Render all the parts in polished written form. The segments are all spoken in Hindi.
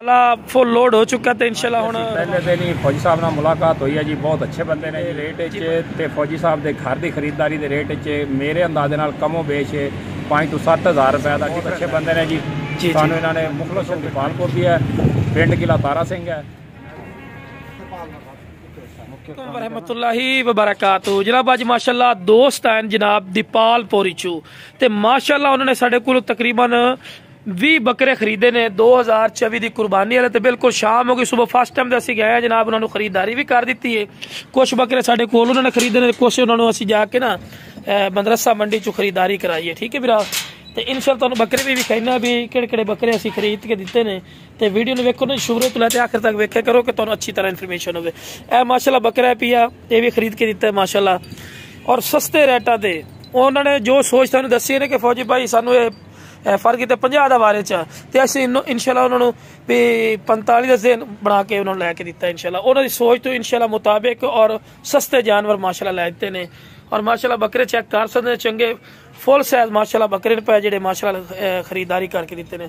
फुल लोड हो चुका तो इंशाल्लाह हुण पहले दिन ही फौजी साहब नाल मुलाकात हुई है जी। बहुत अच्छे बंदे ने। रेट ते फौजी साहब के घर की खरीददारी के रेट मेरे अंदाजे नाल कमो बेच 5 to 7 हज़ार रुपए का जी। अच्छे बंदे ने जी। सानू इन्होंने मुखलिस गोपालपुर भी है, पिंड किला तारा सिंह है। रहमतुल्लाही व बरकातहू। जनाब अज माशाअल्लाह दोस्त हैं जनाब दीपाल पोरीचू ते माशाअल्लाह उन्होंने साडे कोल तकरीबन 20 बकरे खरीदे ने 2024 की कुर्बानी वाले। तो बिल्कुल शाम हो गई, सुबह फर्स्ट टाइम असीं गए जनाब, उन्होंने खरीदारी भी कर दी है। कुछ बकरे साडे कोल उन्होंने खरीदे ने, कुछ उन्होंने असीं जाके ना मदरसा मंडी चो खरीदारी कराई है। ठीक है भरा, तो इंशाअल्लाह तुहानूं बकरे भी विखाइना भी किहड़े बकरे असीं खरीद के दिते ने। तो वीडियो ने वेखो ना, शुरू तो लैके आखिर तक वेख्या करो कि तुहानूं अच्छी तरह इन्फॉर्मेशन होवे। ए माशाअल्लाह बकरा पिया ये भी खरीद के दिता है माशाअल्लाह, और सस्ते रेटा ते उन्होंने जो सोच तुहानूं दसी है कि फौजी भाई सानूं फर्क कितने 50 का बारे तो असं इंशाल्लाह उन्होंने भी 45 दिन बना के उन्होंने लैके दिता इंशाल्लाह। उन्होंने सोच तो इंशाल्लाह मुताबिक और सस्ते जानवर माशाल्लाह लै दिते ने। और माशाल्लाह बकरे चेक कर सकते चंगे फुल साइज माशाल्लाह बकरे ने पे जेडे माशाल्लाह खरीदारी करके दिते ने।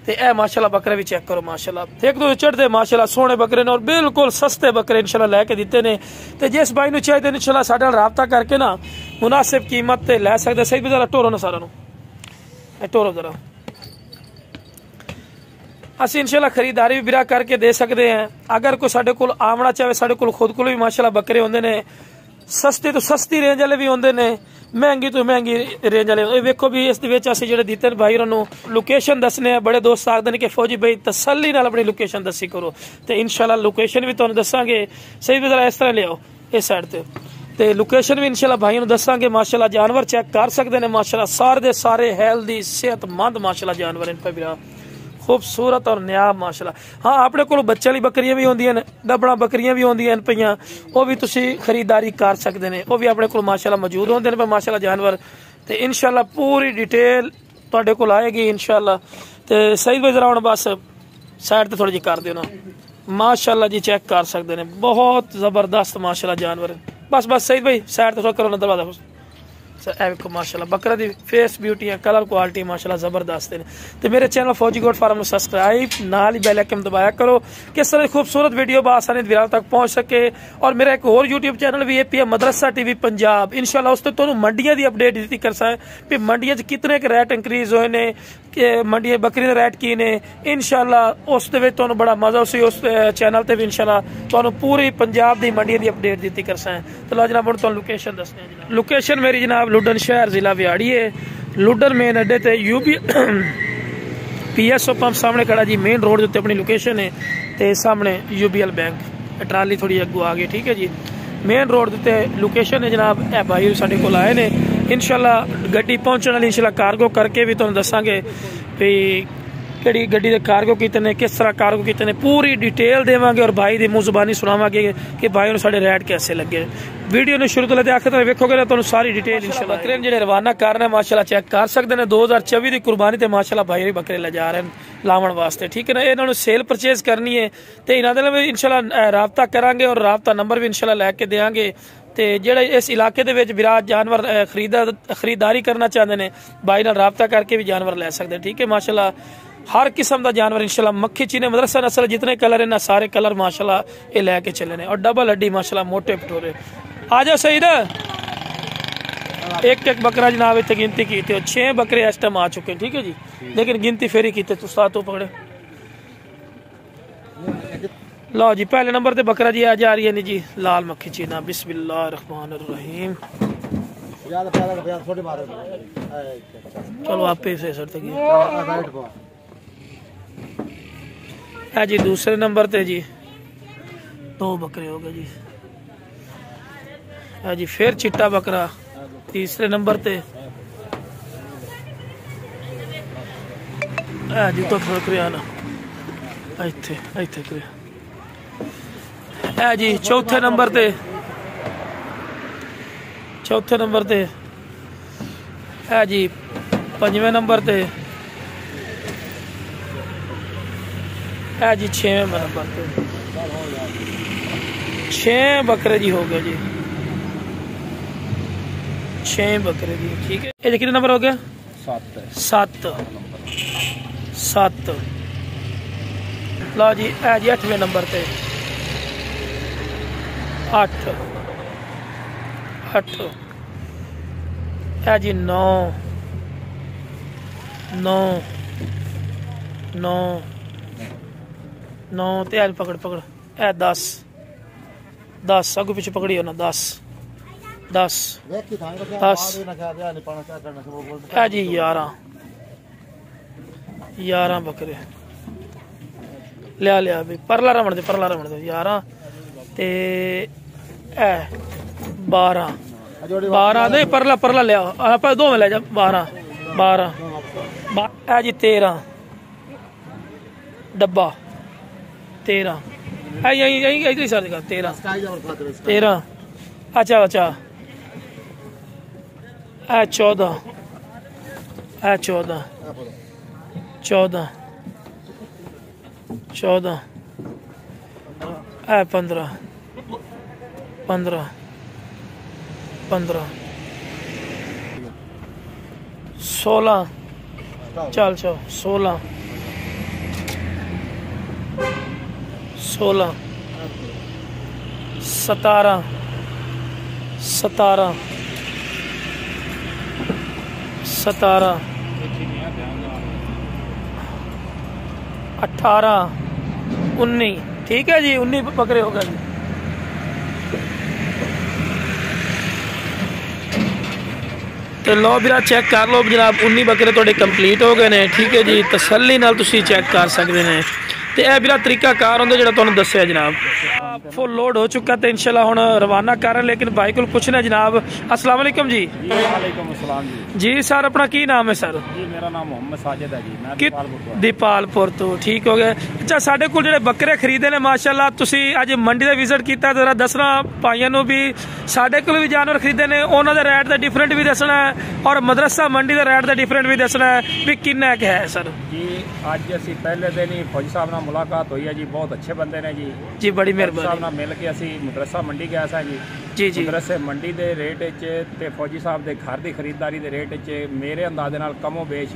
तो यह माशाल्लाह बकरे भी चेक करो माशाल्लाह, एक दो चढ़ते माशाल्लाह सोहने बकरे ने और बिल्कुल सस्ते बकरे इंशाल्लाह लैके दिते ने। तो जिस भाई नूं चाहिए इंशाल्लाह साडे नाल राबता करके ना मुनासिब कीमत ते लै सकदे। सही भी जरा टोरो ना सारा टोरो जरा, असं इंशाल्लाह खरीदारी भी बिरा करके दे सकते हैं। अगर कोई साडे कोल आवना चाहे, साडे कोल खुद कोल भी माशाल्लाह बकरे होंदे ने, सस्ते तो सस्ती रेंज वाले भी होंदे ने, महंगी तो महंगी रेंज वाले। वेखो भी इस असीं जिहड़े दिते भाई उन्होंने लोकेशन दसने। बड़े दोस्त आखदे ने कि फौजी भाई तसल्ली नाल अपनी लोकेशन दसी करो, तो इंशाल्लाह लोकेशन भी तुहानूं दसांगे। सही भी जरा इस तरह लियाओ इस साइड ते लोकेशन भी इंशाल्लाह भाइयों दसांगे। माशाल्लाह जानवर चेक कर सकते हैं माशाल्लाह, सारे दे सारे हेल्दी सेहतमंद माशाल्लाह जानवर इन पर बिरा खूबसूरत और नयाब माशाल्लाह। हाँ अपने को बच्चे वाली बकरियां भी होंदियां ने, डबड़ा बकरियां भी होंदियां पईयां, वो भी तुसी खरीदारी कर सकते हैं, वो भी अपने को माशाल्लाह मौजूद होंदे ने माशाल्लाह जानवर। तो इंशाल्लाह पूरी डिटेल तुहाडे कोल आएगी इंशाल्लाह। तो सही भाई जरा हुण बस साइड ते थोड़ी जी कर दिओ ना, माशाल्लाह जी चेक कर सकते हैं, बहुत जबरदस्त माशाल्लाह जानवर। बस बस सही भाई साइड तो करो ना दरवाजा। वेखो माशाल्लाह बकरा दी फेस ब्यूटी है, कलर क्वालिटी माशाल्लाह जबरदस्त है। तो मेरे चैनल फौजी गोट फार्म में सब्सक्राइब नाल ही बेल आइकन दबाया करो किस तरह खूबसूरत वीडियो आसानी विराम तक पहुंच सके। और मेरा एक और यूट्यूब चैनल भी है मदरसा TV पंजाब, इंशाल्लाह उस तुहानूं मंडियां दी अपडेट दी कर सकते भी मंडियां च कितने के रेट इंक्रीज होए ने, मंडियां बकरी दे रेट की ने। इंशाल्लाह उस दे विच तुहानूं बड़ा मजा उस चैनल ते भी इंशाल्लाह तुहानूं पूरी पंजाब दी मंडियां दी अपडेट दी कर सकते। तो लो जनाब हुण तुहानूं लोकेशन दसदे हैं। लोकेशन मेरी जनाब लुडन शहर जिला व्याड़ी है। लुडन मेन अड्डे ते यूपी PSO पंप सामने खड़ा जी, मेन रोड उत्ते अपनी लोकेशन है। तो सामने UBL बैंक, ट्राली थोड़ी अगू आ गई। ठीक है जी, मेन रोड उत्ते लोकेशन है जनाब। ए भाई साडे कोल आए ने, इंशाल्लाह गड्डी पहुंचने वाली इंशाल्लाह कार्गो करके भी तुहानूं दसांगे भी किहड़ी गड्डी दे कार्गो कितने, किस तरह कार्गो कितने, पूरी डिटेल देवांगे। और भाई दी मुंह जुबानी सुनावांगे कि भाई नूं साडे रेट कैसे लगे। वीडियो ने शुरू तो लेते आखिर तक वेखोगे ना तुहानूं सारी डिटेल इंशाल्लाह। बकरे जिहड़े रवाना करने माशाल्लाह चेक कर सकते हैं। 2024 की कुर्बानी ते माशाल्लाह भाई बकरे ले जा रहे हैं लावन वास्ते। ठीक है ना, इन्होंने सेल परचेज करनी है तो इन्हां दे नाल इंशाल्लाह राबता करांगे और राबता नंबर भी इंशाल्लाह लैके देंगे। तो जेड़े इस इलाके दे विच विराज जानवर खरीदारी करना चाहते हैं भाई नाल राबता करके भी जानवर लै सकते हैं। ठीक है माशाल्लाह, हर किस्म का जानवर इंशाल्लाह, मक्खी चीने मदरसा नस्ल जितने कलर है ना सारे कलर माशाल्लाह ये लैके चले ने। और डबल हड्डी माशाल्लाह मोटे पटोरे। आ जाओ सही ना, एक एक बकरा जनाब इतने गिनती की थे 6 बकरे इस टाइम आ चुके हैं। ठीक है जी, लेकिन गिनती फेरी की थे तो 7 पकड़े। लो जी पहले नंबर ते बकरा जी आ जा रही है नी जी लाल मक्खी चीना। बिस्मिल्लाहिर्रहमानिर्रहीम। चलो आप से सर तक है जी। दूसरे नंबर ते जी 2 बकरे हो गए जी। है जी फिर चिट्टा बकरा तीसरे नंबर ते है जी। तो बकरे आना इत्थे इत्थे करे है जी। चौथे नंबर ते है जी। 5वें नंबर ते है जी। 6वें नंबर पे 6 बकरे जी हो गए जी, 6 बकरे जी। ठीक है, ये कितने नंबर हो गया? 7। लो जी है जी 8वें नंबर पे 8 8 है जी 9 9 9 9 ते पकड़ पकड़ है 10 10 अगू पिछे पकड़ी हो ना 10 10 10 है जी 11 11 बकरे लिया लिया भी परला रमण दे 11 ते 12 12 नहीं परला परला लिया आप दो में ले जा 12 12 है जी 13 डब्बा 13 है यही सर 13 अच्छा अच्छा है 14 है 14 14 14 है 15 15 15 16 चल 16 16 17 17 17 18 19 ठीक है जी 19 बकरे हो गए जी। तो लो भरा चेक कर लो जनाब 19 बकरे थोड़े कंप्लीट हो गए ने ठीक है जी तसल्ली नाल तुसी चेक कर सकते हैं। तो यह भरा तरीकाकार होंगे जो तुहानू दस्सिया जनाब फुल लोड हो चुका तो इंशाल्लाह हुण रवाना कर लेकिन भाई को पूछना जनाब अस्सलाम वालेकुम जी। वालेकुम अस्सलाम जी सर अपना की नाम है सर? जी मेरा नाम मोहम्मद साजिद है जी मैं दीपालपुर तो ठीक हो गया। अच्छा साडे कोल जिहड़े बकरे खरीदे ने माशाल्लाह तुसी अज मंडी दा विजिट कीता जरा दसना भाइयों नू भी साडे कोल भी जानवर खरीदे ने उन्हां दे रेट दा डिफरेंट भी दसना है और मदरसा मंडी दा रेट दा डिफरेंट भी दसना है भी किन्ना क है सर जी। अज असी पहले दिन ही फौजी साहब नाल मुलाकात हुई है जी बहुत अच्छे बंदे ने जी बड़ी मेहरबानी साहब नाल मिल के असी मदरसा मंडी गए सा जी मदरसे मंडी दे रेट ते फौजी साहब दे घर दी खरीदारी दे रेट मेरे अंदाजे नाल कमो बेश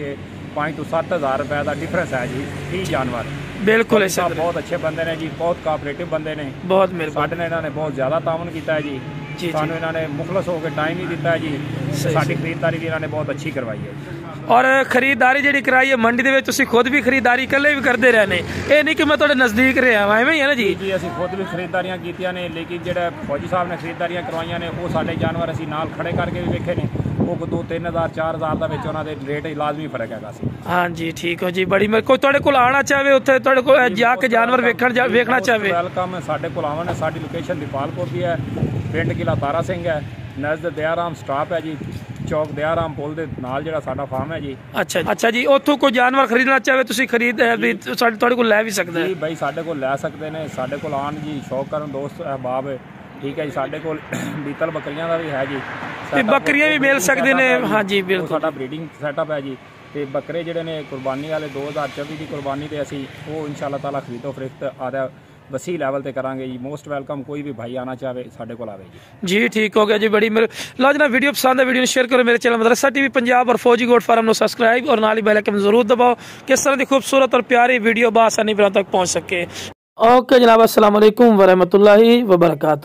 5 to 7 हज़ार रुपए का डिफरेंस है जी 30 जानवर बिल्कुल बहुत अच्छे बंदे ने जी बहुत कोऑपरेटिव बंदे ने बहुत मेहरबानी साडे ने इन्होंने बहुत ज्यादा तावन किया है जी सानू इन्होंने मुखलस होकर टाइम ही दिता है जी साडी खरीदारी भी इन्होंने बहुत अच्छी करवाई है और खरीदारी जी कराई है मंडी दे तुसी खुद भी खरीदारी कल्ले भी करते रहने ये नहीं कि मैं थोड़े नजदीक रहा एवं ही है ना जी जी असी खुद भी खरीदारियां कीतियां ने लेकिन जो फौजी साहब ने खरीदारियां करवाइयां ने वो साडे जानवर असी नाल खड़े करके भी वेखे ने वो 2-3 हज़ार 4 हज़ार ਦਾ ਵਿੱਚ ਉਹਨਾਂ ਦੇ ਰੇਟ ਲਾਜ਼ਮੀ ਫਰਕ ਹੈਗਾ ਸੀ। ਹਾਂਜੀ ਠੀਕ ਹੋ ਜੀ ਬੜੀ ਮੇਰੇ ਕੋਈ ਤੁਹਾਡੇ ਕੋਲ ਆਣਾ ਚਾਹਵੇ ਉੱਥੇ ਤੁਹਾਡੇ ਕੋਲ ਜਾ ਕੇ ਜਾਨਵਰ ਵੇਖਣਾ ਚਾਹਵੇ ਵੈਲਕਮ ਹੈ ਸਾਡੇ ਕੋਲ ਆਵਣ ਸਾਡੀ ਲੋਕੇਸ਼ਨ ਦੀਪਾਲਪੁਰ ਦੀ ਹੈ ਪਿੰਡ ਕਿਲਾ ਤਾਰਾ ਸਿੰਘ ਹੈ ਨਜ਼ਦ ਦਿਆਰਾਮ ਸਟਾਪ ਹੈ ਜੀ ਚੌਕ ਦਿਆਰਾਮ ਪੁਲ ਦੇ ਨਾਲ ਜਿਹੜਾ ਸਾਡਾ ਫਾਰਮ ਹੈ ਜੀ। ਅੱਛਾ ਜੀ ਉੱਥੋਂ ਕੋਈ ਜਾਨਵਰ ਖਰੀਦਣਾ ਚਾਹਵੇ ਤੁਸੀਂ ਖਰੀਦ ਵੀ ਤੁਹਾਡੇ ਕੋਲ ਲੈ ਵੀ ਸਕਦਾ ਹੈ ਜੀ ਬਾਈ ਸਾਡੇ ਕੋਲ ਲੈ ਸਕਦੇ ਨੇ ਸਾਡੇ ਕੋਲ ਆਣ ਜੀ ਸ਼ੌਕ ਕਰਨ ਦੋਸਤ ਅਹਿਬਾਬ ठीक है जी साढ़े को बीतल बकरियां का भी है जी बकरियां भी मिल सकते हैं हाँ जी बिल्कुल साडा ब्रीडिंग सैटअप है जी ते बकरे जिहड़े ने कुर्बानी वाले 2024 की कुर्बानी ते असी वो इंशाअल्लाह ताला खरीदो फरोख्त आदा वसी लैवल ते करांगे जी। मोस्ट वेलकम कोई भी भाई आना चाहे साडे कोल आवे जी ठीक हो गया जी बड़ी मेरे लो जना वीडियो पसंद है वीडियो शेयर करो मेरे चैनल मदरसा टीवी पंजाब और फौजी गोट फार्म को सब्सक्राइब और नाल ही बेल आइकन जरूर दबाओ किस तरह की खूबसूरत और प्यारी वीडियो बासानी तक पहुँच सके। ओके जनाब अस्सलाम वालेकुम व रहमतुल्लाहि व बरकातहू।